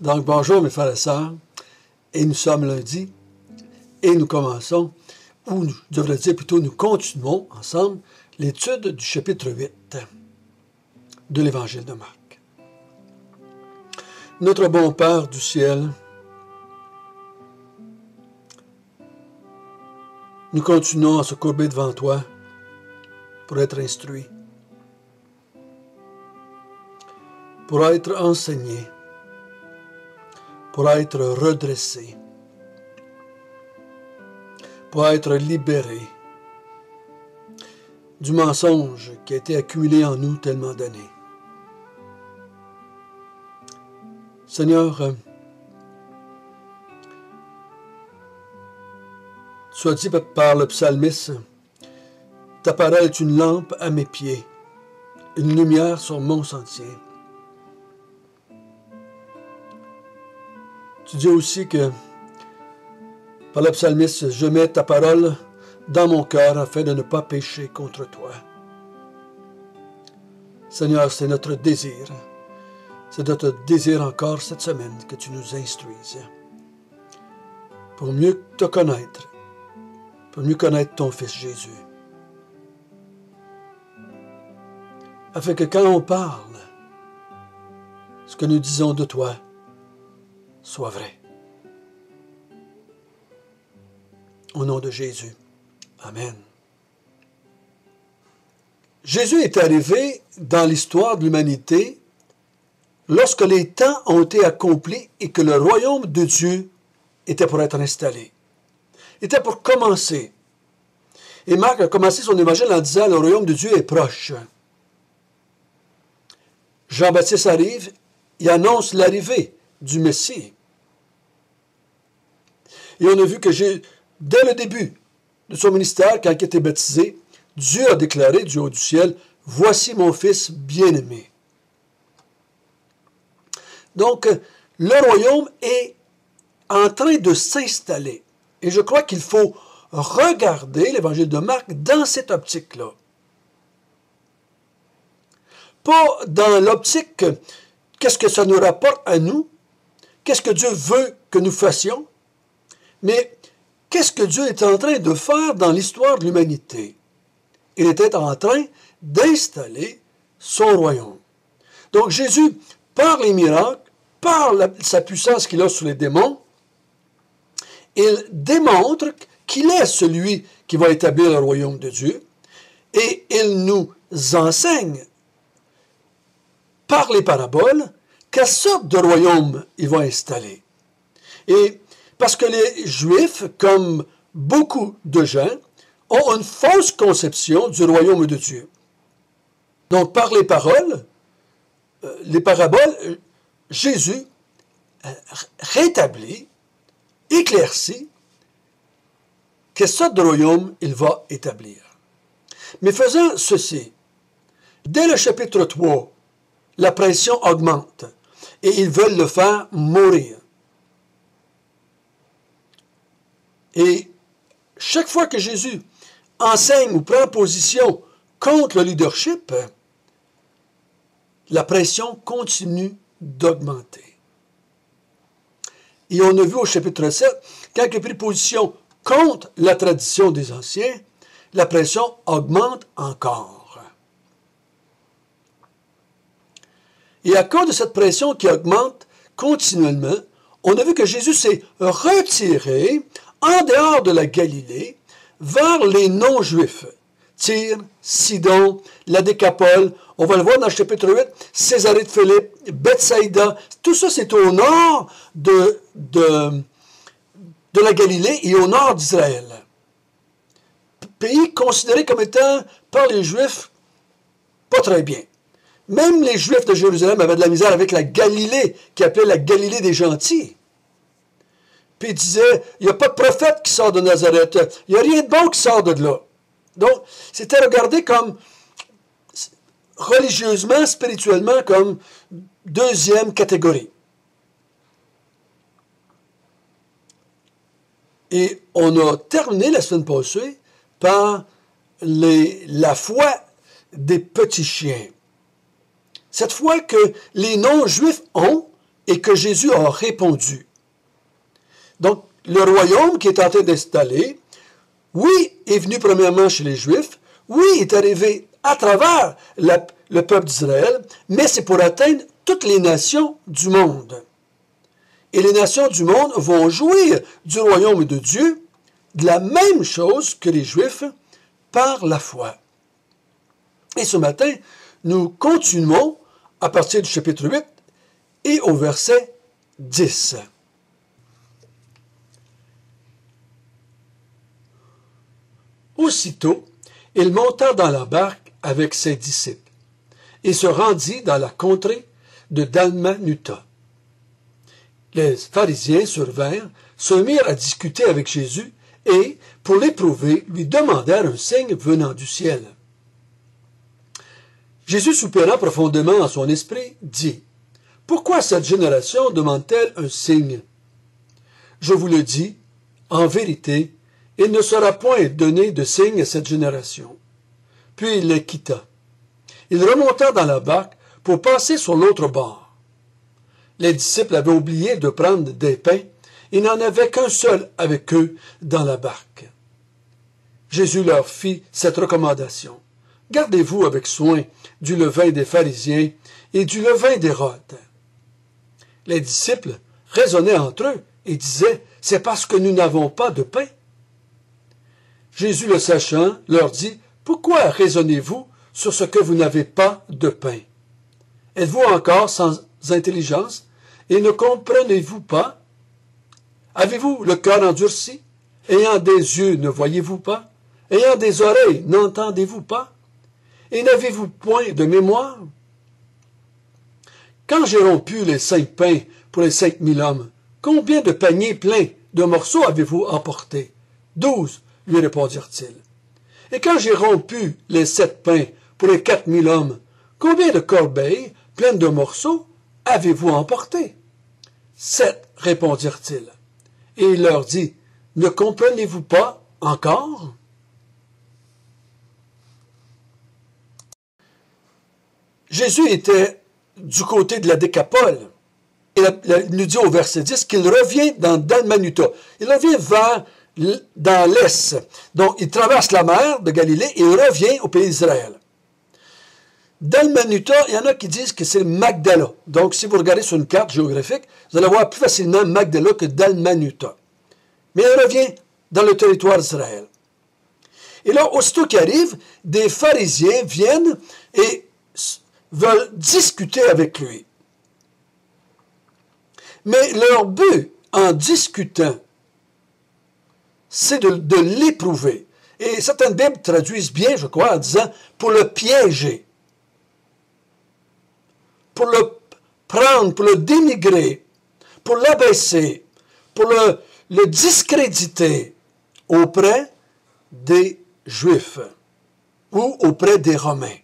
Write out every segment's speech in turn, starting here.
Donc, bonjour mes frères et sœurs, et nous sommes lundi, et nous commençons, ou je devrais dire plutôt, nous continuons ensemble l'étude du chapitre 8 de l'Évangile de Marc. Notre bon Père du ciel, nous continuons à se courber devant toi pour être instruits, pour être enseignés, pour être redressés, pour être libérés du mensonge qui a été accumulé en nous tellement d'années. Seigneur, tu as dit par le psalmiste, ta parole est une lampe à mes pieds, une lumière sur mon sentier. Tu dis aussi que, par le psalmiste, je mets ta parole dans mon cœur afin de ne pas pécher contre toi. Seigneur, c'est notre désir. C'est notre désir encore cette semaine que tu nous instruises pour mieux te connaître, pour mieux connaître ton Fils Jésus. Afin que quand on parle, ce que nous disons de toi soit vrai. Au nom de Jésus. Amen. Jésus est arrivé dans l'histoire de l'humanité lorsque les temps ont été accomplis et que le royaume de Dieu était pour être installé, était pour commencer. Et Marc a commencé son évangile en disant « Le royaume de Dieu est proche ». Jean-Baptiste arrive, il annonce l'arrivée du Messie. Et on a vu que dès le début de son ministère, quand il a été baptisé, Dieu a déclaré du haut du ciel, « Voici mon Fils bien-aimé ». Donc, le royaume est en train de s'installer. Et je crois qu'il faut regarder l'évangile de Marc dans cette optique-là. Pas dans l'optique, qu'est-ce que ça nous rapporte à nous, qu'est-ce que Dieu veut que nous fassions, mais qu'est-ce que Dieu est en train de faire dans l'histoire de l'humanité? Il était en train d'installer son royaume. Donc Jésus, par les miracles, par sa puissance qu'il a sur les démons, il démontre qu'il est celui qui va établir le royaume de Dieu, et il nous enseigne par les paraboles quelle sorte de royaume il va installer. Et parce que les Juifs, comme beaucoup de gens, ont une fausse conception du royaume de Dieu. Donc, par les paroles, les paraboles, Jésus rétablit, éclaircit, quelle sorte de royaume il va établir. Mais faisant ceci, dès le chapitre 3, la pression augmente et ils veulent le faire mourir. Et chaque fois que Jésus enseigne ou prend position contre le leadership, la pression continue d'augmenter. Et on a vu au chapitre 7, quand il a pris position contre la tradition des anciens, la pression augmente encore. Et à cause de cette pression qui augmente continuellement, on a vu que Jésus s'est retiré en dehors de la Galilée, vers les non-juifs. Tyr, Sidon, la Décapole, on va le voir dans le chapitre 8, Césarée de Philippe, Bethsaïda, tout ça c'est au nord de la Galilée et au nord d'Israël. Pays considéré comme étant, par les Juifs, pas très bien. Même les Juifs de Jérusalem avaient de la misère avec la Galilée, qui appelait la Galilée des gentils. Puis il disait, il n'y a pas de prophète qui sort de Nazareth. Il n'y a rien de bon qui sort de là. Donc, c'était regardé comme, religieusement, spirituellement, comme deuxième catégorie. Et on a terminé la semaine passée par la foi des petits chiens. Cette foi que les non-juifs ont et que Jésus a répondu. Donc, le royaume qui est en train d'installer, oui, est venu premièrement chez les Juifs, oui, est arrivé à travers le peuple d'Israël, mais c'est pour atteindre toutes les nations du monde. Et les nations du monde vont jouir du royaume de Dieu, de la même chose que les Juifs, par la foi. Et ce matin, nous continuons à partir du chapitre 8 et au verset 10. Aussitôt, il monta dans la barque avec ses disciples et se rendit dans la contrée de Dalmanuta. Les pharisiens survinrent, se mirent à discuter avec Jésus et, pour l'éprouver, lui demandèrent un signe venant du ciel. Jésus, soupirant profondément en son esprit, dit, « Pourquoi cette génération demande-t-elle un signe? Je vous le dis, en vérité, il ne sera point donné de signe à cette génération. » Puis il les quitta. Il remonta dans la barque pour passer sur l'autre bord. Les disciples avaient oublié de prendre des pains, et n'en avait qu'un seul avec eux dans la barque. Jésus leur fit cette recommandation. « Gardez-vous avec soin du levain des pharisiens et du levain d'Hérode. » Les disciples raisonnaient entre eux et disaient, « C'est parce que nous n'avons pas de pain. » Jésus, le sachant, leur dit, « Pourquoi raisonnez-vous sur ce que vous n'avez pas de pain? Êtes-vous encore sans intelligence et ne comprenez-vous pas? Avez-vous le cœur endurci? Ayant des yeux, ne voyez-vous pas? Ayant des oreilles, n'entendez-vous pas? Et n'avez-vous point de mémoire? Quand j'ai rompu les 5 pains pour les 5000 hommes, combien de paniers pleins de morceaux avez-vous emporté? 12, lui répondirent-ils. Et quand j'ai rompu les 7 pains pour les 4000 hommes, combien de corbeilles pleines de morceaux avez-vous emporté? 7, répondirent-ils. Et il leur dit, ne comprenez-vous pas encore? Jésus était du côté de la Décapole. Il nous dit au verset 10 qu'il revient dans Dalmanuta. Il revient dans l'est. Donc, il traverse la mer de Galilée et il revient au pays d'Israël. Dalmanuta, il y en a qui disent que c'est Magdala. Donc, si vous regardez sur une carte géographique, vous allez voir plus facilement Magdala que Dalmanuta. Mais il revient dans le territoire d'Israël. Et là, aussitôt qu'il arrive, des pharisiens viennent et veulent discuter avec lui. Mais leur but en discutant, c'est de l'éprouver. Et certaines Bibles traduisent bien, je crois, en disant pour le piéger, pour le prendre, pour le dénigrer, pour l'abaisser, pour le discréditer auprès des Juifs ou auprès des Romains.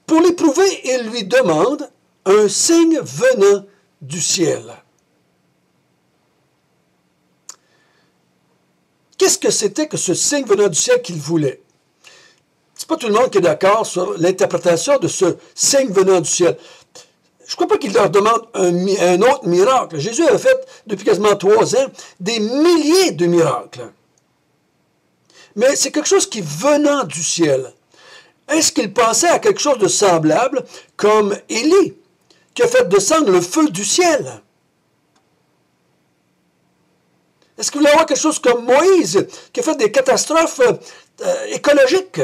Pour l'éprouver, il lui demande un signe venant du ciel. Qu'est-ce que c'était que ce signe venant du ciel qu'il voulait? C'est pas tout le monde qui est d'accord sur l'interprétation de ce signe venant du ciel. Je ne crois pas qu'il leur demande un autre miracle. Jésus a fait, depuis quasiment 3 ans, des milliers de miracles. Mais c'est quelque chose qui est venant du ciel. Est-ce qu'il pensait à quelque chose de semblable comme Élie, qui a fait descendre le feu du ciel? Est-ce qu'il voulait avoir quelque chose comme Moïse, qui a fait des catastrophes écologiques?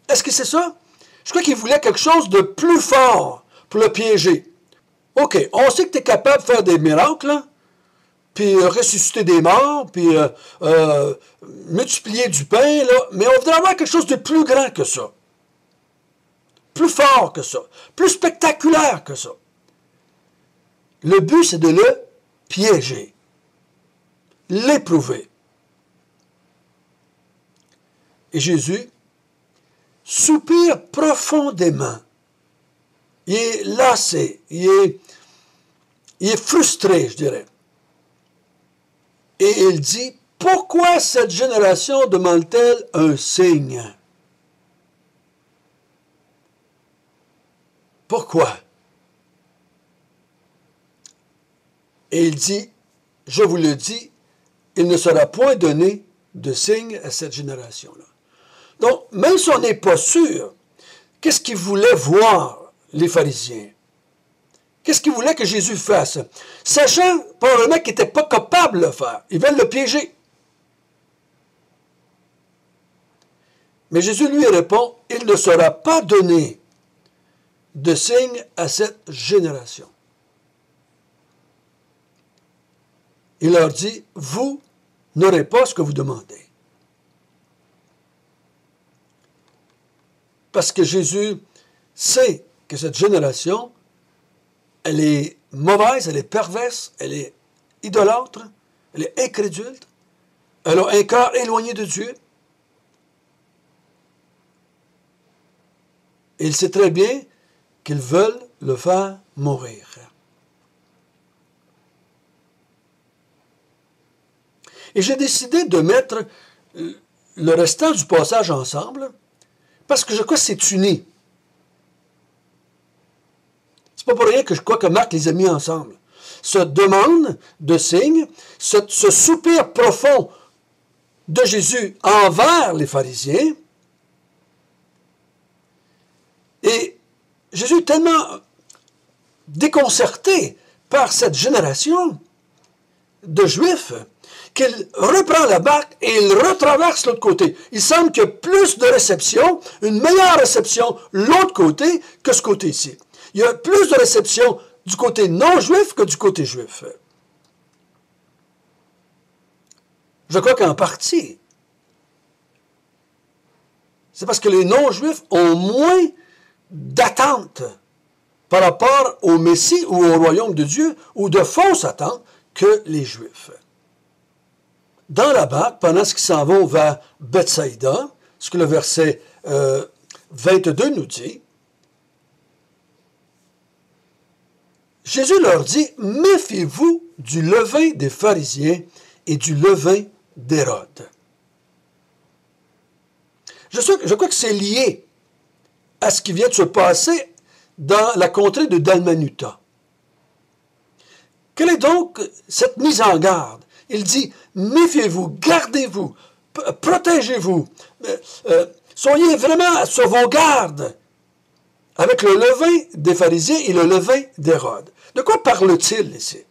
Est-ce que c'est ça? Je crois qu'il voulait quelque chose de plus fort pour le piéger. OK, on sait que tu es capable de faire des miracles, hein? Puis ressusciter des morts, puis multiplier du pain, là, mais on voudrait avoir quelque chose de plus grand que ça. Plus fort que ça. Plus spectaculaire que ça. Le but, c'est de le piéger. L'éprouver. Et Jésus soupire profondément. Il est lassé, il est frustré, je dirais. Et il dit, pourquoi cette génération demande-t-elle un signe? Pourquoi? Et il dit, je vous le dis, il ne sera point donné de signe à cette génération-là. Donc, même si on n'est pas sûr, qu'est-ce qu'ils voulaient voir, les pharisiens? Qu'est-ce qu'ils voulaient que Jésus fasse? Sachant probablement qu'ils n'étaient pas capables de le faire. Ils veulent le piéger. Mais Jésus lui répond, il ne sera pas donné de signe à cette génération. Il leur dit, vous n'aurez pas ce que vous demandez. Parce que Jésus sait que cette génération, elle est mauvaise, elle est perverse, elle est idolâtre, elle est incrédule, elle a un cœur éloigné de Dieu. Et il sait très bien qu'ils veulent le faire mourir. Et j'ai décidé de mettre le restant du passage ensemble, parce que je crois que c'est uni. C'est pas pour rien que je crois que Marc les a mis ensemble. Cette demande de signe, ce soupir profond de Jésus envers les pharisiens, et Jésus est tellement déconcerté par cette génération de Juifs qu'il reprend la barque et il retraverse l'autre côté. Il semble qu'il y a plus de réception, une meilleure réception l'autre côté que ce côté-ci. Il y a plus de réception du côté non-juif que du côté juif. Je crois qu'en partie, c'est parce que les non-juifs ont moins d'attente par rapport au Messie ou au royaume de Dieu, ou de fausses attentes, que les Juifs. Dans la barque, pendant ce qu'ils s'en vont vers Bethsaïda, ce que le verset 22 nous dit, Jésus leur dit, méfiez-vous du levain des pharisiens et du levain d'Hérode. Je crois que c'est lié à ce qui vient de se passer dans la contrée de Dalmanuta. Quelle est donc cette mise en garde? Il dit, méfiez-vous, gardez-vous, protégez-vous, soyez vraiment sur vos gardes avec le levain des pharisiens et le levain d'Hérode. De quoi parle-t-il ici?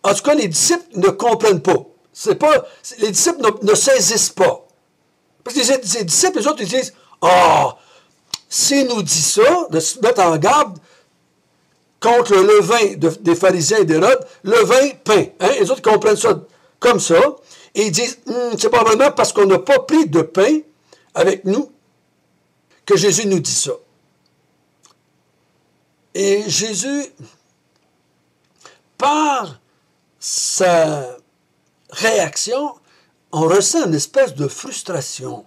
En tout cas, les disciples ne comprennent pas. Les disciples ne saisissent pas. Parce que les disciples, les autres, ils disent, « Ah, s'il nous dit ça, de se mettre en garde contre le levain des pharisiens et d'Hérode, levain, pain. » Les autres comprennent ça comme ça. Et ils disent, c'est probablement parce qu'on n'a pas pris de pain avec nous que Jésus nous dit ça. Et Jésus, par sa réaction, on ressent une espèce de frustration.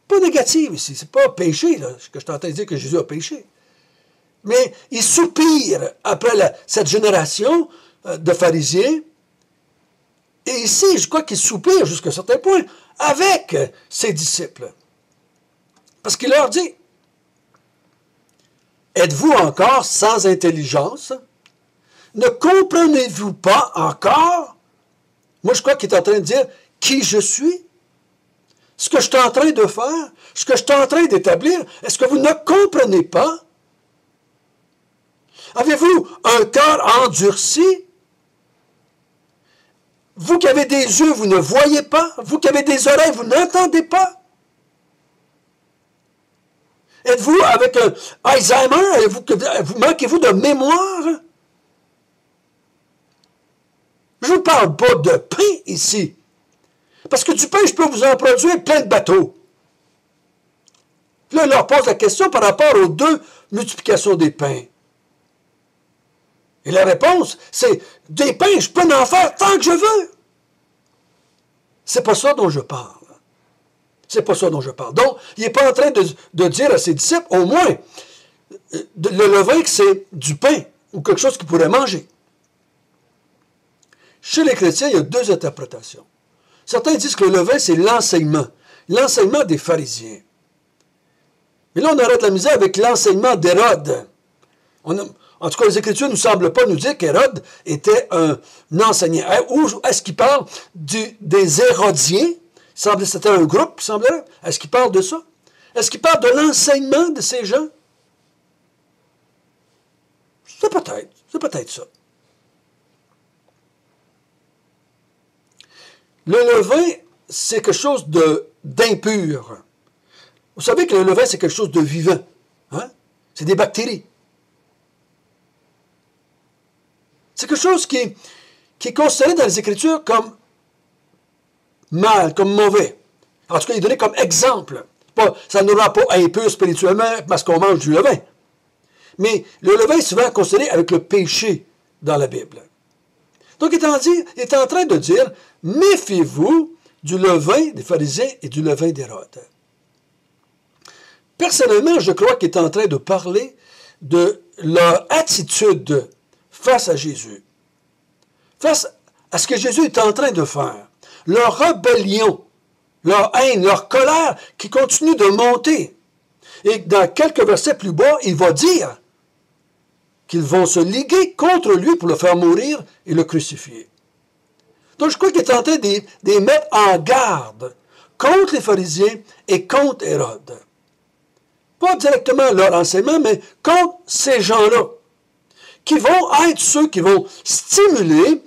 Pas négative ici, c'est pas péché, là, que je t'entends dire que Jésus a péché. Mais il soupire après cette génération de pharisiens. Et ici, je crois qu'il soupire jusqu'à un certain point avec ses disciples. Parce qu'il leur dit, êtes-vous encore sans intelligence? Ne comprenez-vous pas encore? Moi, je crois qu'il est en train de dire qui je suis, ce que je suis en train de faire, ce que je suis en train d'établir. Est-ce que vous ne comprenez pas? Avez-vous un cœur endurci? Vous qui avez des yeux, vous ne voyez pas. Vous qui avez des oreilles, vous n'entendez pas. Êtes-vous avec un Alzheimer? Vous manquez-vous de mémoire? Je ne vous parle pas de pain ici. Parce que du pain, je peux vous en produire plein de bateaux. Puis là, il leur pose la question par rapport aux deux multiplications des pains. Et la réponse, c'est des pains, je peux en faire tant que je veux. C'est pas ça dont je parle. C'est pas ça dont je parle. Donc, il n'est pas en train de dire à ses disciples, au moins, le levain, que c'est du pain ou quelque chose qu'ils pourraient manger. Chez les chrétiens, il y a deux interprétations. Certains disent que le levain, c'est l'enseignement des pharisiens. Mais là, on aurait de la misère avec l'enseignement d'Hérode. En tout cas, les Écritures ne semblent pas nous dire qu'Hérode était un enseignant. Ou est-ce qu'il parle des Hérodiens? Il semble que c'était un groupe, il semblerait. Est-ce qu'il parle de ça? Est-ce qu'il parle de l'enseignement de ces gens? C'est peut-être ça. Le levain, c'est quelque chose d'impur. Vous savez que le levain, c'est quelque chose de vivant. Hein? C'est des bactéries. C'est quelque chose qui est considéré dans les Écritures comme mal, comme mauvais. En tout cas, il est donné comme exemple. Ça ne nous rend pas impurs spirituellement parce qu'on mange du levain. Mais le levain est souvent considéré avec le péché dans la Bible. Donc, il est en train de dire, méfiez-vous du levain des pharisiens et du levain d'Hérode. Personnellement, je crois qu'il est en train de parler de leur attitude face à Jésus, face à ce que Jésus est en train de faire, leur rébellion, leur haine, leur colère qui continue de monter. Et dans quelques versets plus bas, il va dire qu'ils vont se liguer contre lui pour le faire mourir et le crucifier. Donc je crois qu'il est en train de les mettre en garde contre les pharisiens et contre Hérode. Pas directement leur enseignement, mais contre ces gens-là, qui vont être ceux qui vont stimuler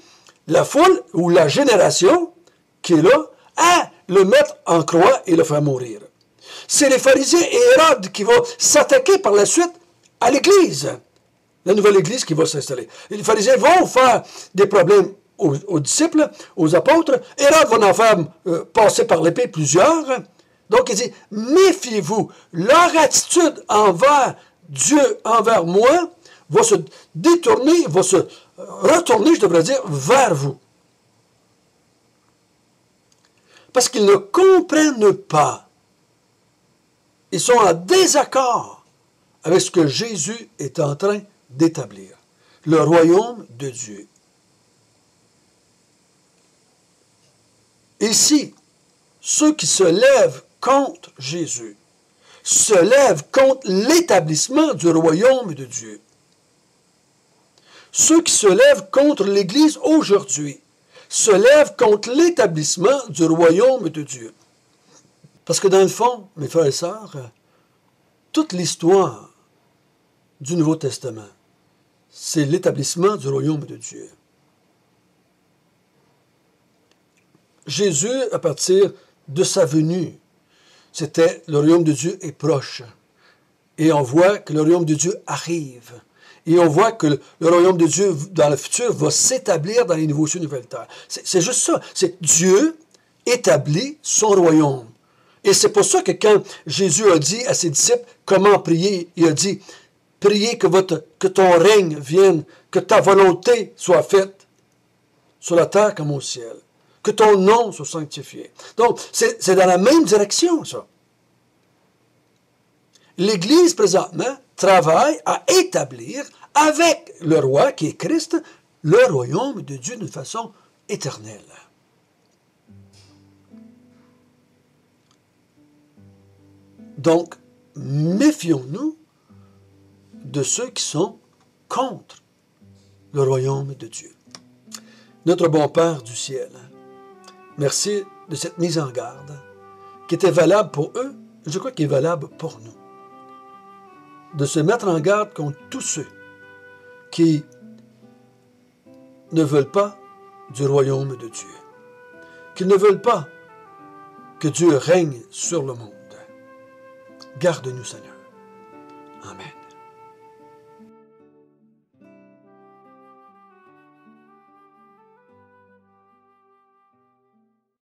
la foule ou la génération qui est là à le mettre en croix et le faire mourir. C'est les pharisiens et Hérode qui vont s'attaquer par la suite à l'Église, la nouvelle Église qui va s'installer. Les pharisiens vont faire des problèmes aux disciples, aux apôtres. Hérode va en faire passer par l'épée plusieurs. Donc il dit, méfiez-vous. Leur attitude envers Dieu, envers moi, va se détourner, va se retourner, je devrais dire, vers vous. Parce qu'ils ne comprennent pas. Ils sont en désaccord avec ce que Jésus est en train d'établir. Le royaume de Dieu. Ici, ceux qui se lèvent contre Jésus se lèvent contre l'établissement du royaume de Dieu. Ceux qui se lèvent contre l'Église aujourd'hui se lèvent contre l'établissement du royaume de Dieu. Parce que dans le fond, mes frères et sœurs, toute l'histoire du Nouveau Testament, c'est l'établissement du royaume de Dieu. Jésus, à partir de sa venue, c'était le royaume de Dieu est proche. Et on voit que le royaume de Dieu arrive. Et on voit que le royaume de Dieu, dans le futur, va s'établir dans les nouveaux cieux et nouvelles terres. C'est juste ça. C'est Dieu établit son royaume. Et c'est pour ça que quand Jésus a dit à ses disciples comment prier, il a dit, priez que ton règne vienne, que ta volonté soit faite sur la terre comme au ciel. Que ton nom soit sanctifié. Donc, c'est dans la même direction, ça. L'Église, présentement, travaille à établir, avec le roi, qui est Christ, le royaume de Dieu d'une façon éternelle. Donc, méfions-nous de ceux qui sont contre le royaume de Dieu. Notre bon Père du ciel, merci de cette mise en garde qui était valable pour eux, je crois qu'il est valable pour nous. De se mettre en garde contre tous ceux qui ne veulent pas du royaume de Dieu, qui ne veulent pas que Dieu règne sur le monde. Garde-nous, Seigneur. Amen.